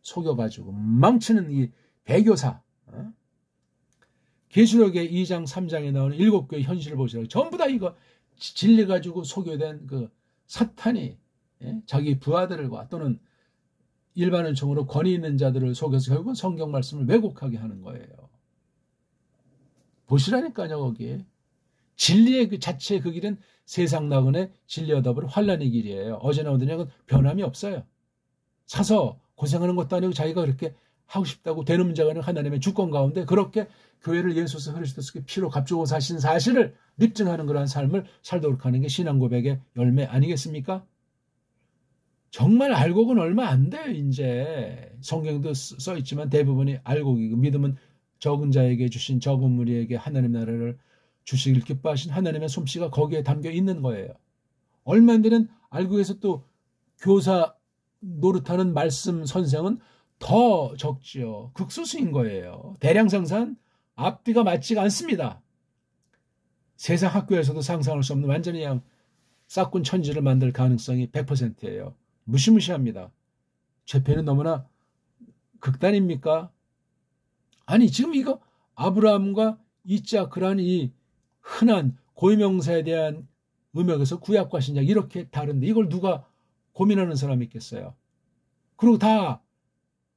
속여가지고 망치는 이 배교사. 계시록의 2장 3장에 나오는 7교의 현실을 보시라고 전부 다 이거 진리 가지고 속여된 그 사탄이 자기 부하들과 또는 일반 은총으로 권위 있는 자들을 속여서 결국은 성경 말씀을 왜곡하게 하는 거예요. 보시라니까요. 거기에 진리의 그 자체의 그 길은 세상 나그네 진리와 더불어 환난의 길이에요. 어제 나오던 약은 변함이 없어요. 사서 고생하는 것도 아니고 자기가 그렇게 하고 싶다고 되는 문제가 아니라 하나님의 주권 가운데 그렇게 교회를 예수스 그리스도의 피로 값주고 사신 사실을 입증하는 그러한 삶을 살도록 하는 게 신앙 고백의 열매 아니겠습니까? 정말 알곡은 얼마 안 돼요. 이제 성경도 써 있지만 대부분이 알곡이고 믿음은 적은 자에게 주신 적은 무리에게 하나님 나라를 주시길 기뻐하신 하나님의 솜씨가 거기에 담겨 있는 거예요. 얼마 안 되는 알곡에서 또 교사 노릇하는 말씀 선생은 더 적지요. 극소수인 거예요. 대량 생산 앞뒤가 맞지가 않습니다. 세상 학교에서도 상상할 수 없는 완전히 그냥 싹군 천지를 만들 가능성이 100%예요. 무시무시합니다. 죄패는 너무나 극단입니까? 아니 지금 이거 아브라함과 이자크라는 이 흔한 고유명사에 대한 음역에서 구약과 신약 이렇게 다른데 이걸 누가 고민하는 사람이 있겠어요? 그리고 다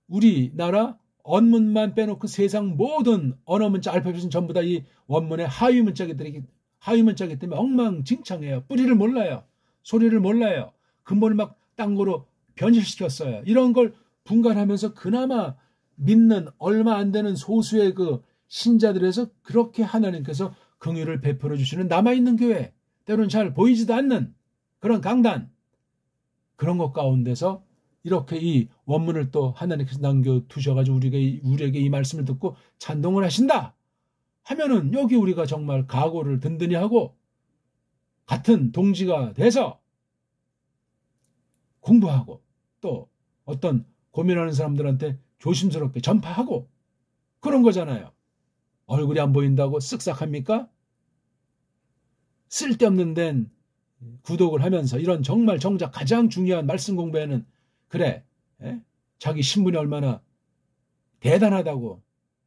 우리나라 언문만 빼놓고 세상 모든 언어 문자 알파벳은 전부 다 이 원문의 하위 문자기 때문에 엉망진창해요. 뿌리를 몰라요. 소리를 몰라요. 근본을 막 딴 거로 변질시켰어요. 이런 걸 분간하면서 그나마 믿는 얼마 안 되는 소수의 그 신자들에서 그렇게 하나님께서 긍휼을 베풀어 주시는 남아있는 교회, 때로는 잘 보이지도 않는 그런 강단, 그런 것 가운데서 이렇게 이 원문을 또 하나님께서 남겨두셔가지고 우리에게 이 말씀을 듣고 찬동을 하신다 하면은 여기 우리가 정말 각오를 든든히 하고 같은 동지가 돼서 공부하고 또 어떤 고민하는 사람들한테 조심스럽게 전파하고 그런 거잖아요. 얼굴이 안 보인다고 쓱싹합니까? 쓸데없는 데는 구독을 하면서 이런 정말 정작 가장 중요한 말씀 공부에는 그래 자기 신분이 얼마나 대단하다고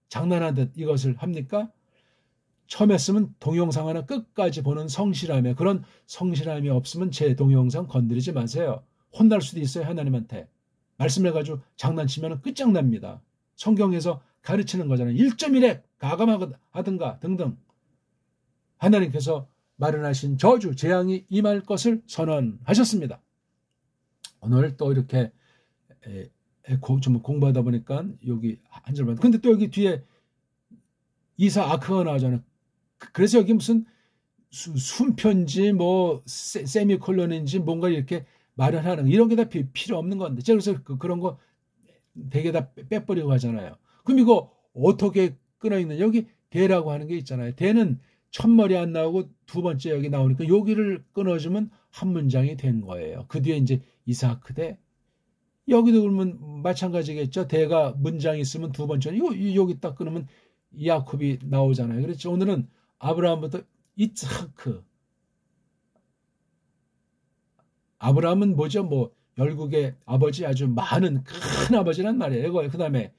장난하듯 이것을 합니까? 처음 했으면 동영상 하나 끝까지 보는 성실함에 그런 성실함이 없으면 제 동영상 건드리지 마세요. 혼날 수도 있어요. 하나님한테. 말씀해가지고 장난치면 끝장납니다. 성경에서 가르치는 거잖아요. 1.1획 가감하든가 등등. 하나님께서 마련하신 저주, 재앙이 임할 것을 선언하셨습니다. 오늘 또 이렇게 좀 공부하다 보니까 여기 한 절만. 근데 또 여기 뒤에 이사 아크가 나오잖아요. 그래서 여기 무슨 순편지 뭐 세미콜론인지 뭔가 이렇게 마련하는 이런 게 다 필요 없는 건데 제가 그래서 그런 거 되게 다 빼버리고 하잖아요. 그럼 이거 어떻게 끊어있는 여기 대라고 하는 게 있잖아요. 대는 첫머리 안 나오고 두 번째 여기 나오니까 여기를 끊어주면 한 문장이 된 거예요. 그 뒤에 이제 이사크 대 여기도 그러면 마찬가지겠죠. 대가 문장이 있으면 두 번째는 여기 딱 끊으면 야콥이 나오잖아요. 그렇죠. 오늘은 아브라함부터 이츠하크. 아브라함은 뭐죠? 뭐 열국의 아버지 아주 많은 큰 아버지란 말이에요. 그 다음에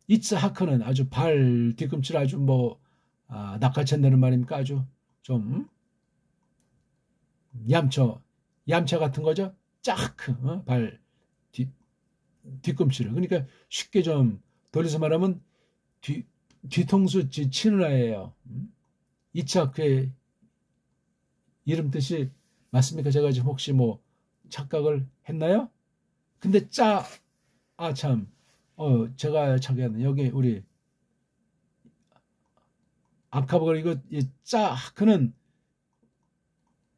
이츠하크는 아주 발 뒤꿈치를 아주 뭐 낚아챈다는 말입니까? 아주 좀 얌체 같은 거죠. 짜크 발 뒤꿈치를 그러니까 쉽게 좀 돌려서 말하면 뒤통수 치는 아이예요. 이츠하크의 이름 뜻이 맞습니까? 제가 지금 혹시 뭐 착각을 했나요? 근데 참 제가 착각했네. 여기 우리 아카브가 이거 그는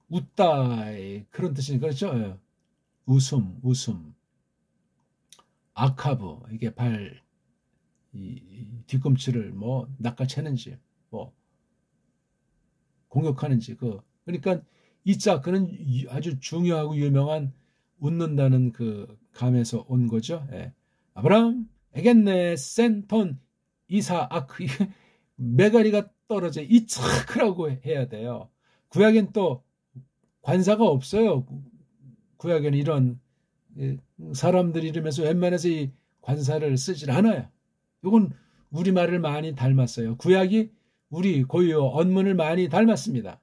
웃다의 그런 뜻이니까 그렇죠? 웃음. 아카브 이게 발 뒤꿈치를 뭐 낚아채는지 뭐 공격하는지 그러니까 이자 그는 아주 중요하고 유명한 웃는다는 그 감에서 온 거죠. 예. 아브람 에겐네 센톤 이사아크 메가리가 떨어져 이차크라고 해야 돼요. 구약엔 또 관사가 없어요. 구약에는 이런 사람들 이름에서 웬만해서 이 관사를 쓰질 않아요. 이건 우리말을 많이 닮았어요. 구약이 우리 고유 언문을 많이 닮았습니다.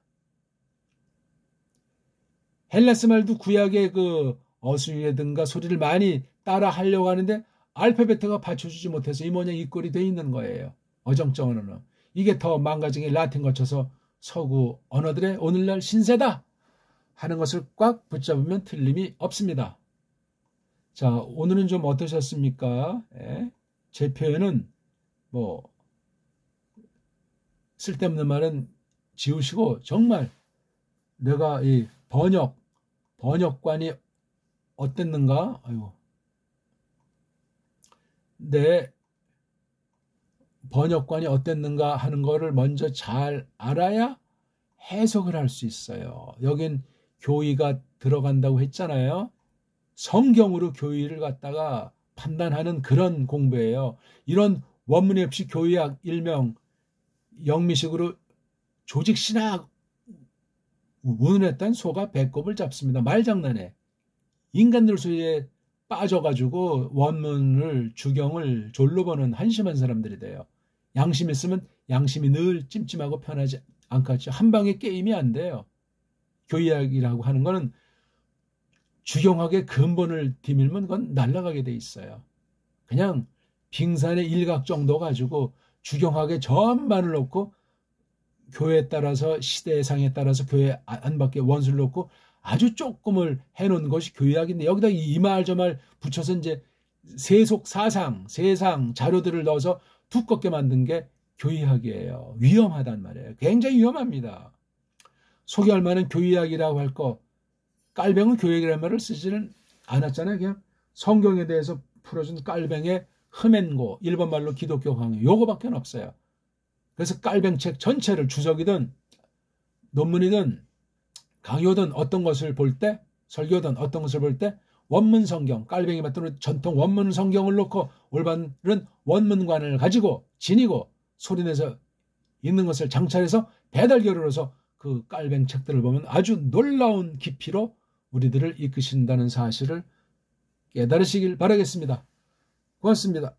헬라스 말도 구약의 그 어순이라든가 소리를 많이 따라 하려고 하는데 알파벳가 받쳐주지 못해서 이 모양 이 꼴이 돼 있는 거예요. 어정쩡한 언어. 이게 더 망가진 게 라틴 거쳐서 서구 언어들의 오늘날 신세다 하는 것을 꽉 붙잡으면 틀림이 없습니다. 자, 오늘은 좀 어떠셨습니까? 예? 제 표현은 뭐 쓸데없는 말은 지우시고 정말 내가 이 번역관이 어땠는가? 아이고. 내 번역관이 어땠는가 하는 거를 먼저 잘 알아야 해석을 할 수 있어요. 여긴 교의가 들어간다고 했잖아요. 성경으로 교의를 갖다가 판단하는 그런 공부예요. 이런 원문이 없이 교의학 일명 영미식으로 조직신학 운운했던 소가 배꼽을 잡습니다. 말장난에. 인간들 소리에 빠져가지고 원문을 주경을 졸로 보는 한심한 사람들이 돼요. 양심 있으면 양심이 늘 찜찜하고 편하지 않겠죠. 한 방에 게임이 안 돼요. 교의학이라고 하는 거는 주경학의 근본을 디밀면 그건 날아가게 돼 있어요. 그냥 빙산의 일각 정도 가지고 주경학의 전반을 놓고 교회에 따라서 시대상에 따라서 교회 안팎의 원수를 놓고 아주 조금을 해놓은 것이 교의학인데 여기다 이 말 저 말 붙여서 이제 세속 사상, 세상 자료들을 넣어서 두껍게 만든 게 교의학이에요. 위험하단 말이에요. 굉장히 위험합니다. 소개할 만한 교의학이라고 할 거 깔뱅은 교의학이라는 말을 쓰지는 않았잖아요. 그냥 성경에 대해서 풀어준 깔뱅의 흠앤고 일본 말로 기독교 강요 요거밖에 없어요. 그래서 깔뱅책 전체를 주석이든 논문이든 강요든 어떤 것을 볼 때 설교든 어떤 것을 볼 때 원문 성경 깔뱅이 맞도록 전통 원문 성경을 놓고 올바른 원문관을 가지고 지니고 소리내서 있는 것을 장착해서 배달교로서 그 깔뱅 책들을 보면 아주 놀라운 깊이로 우리들을 이끄신다는 사실을 깨달으시길 바라겠습니다. 고맙습니다.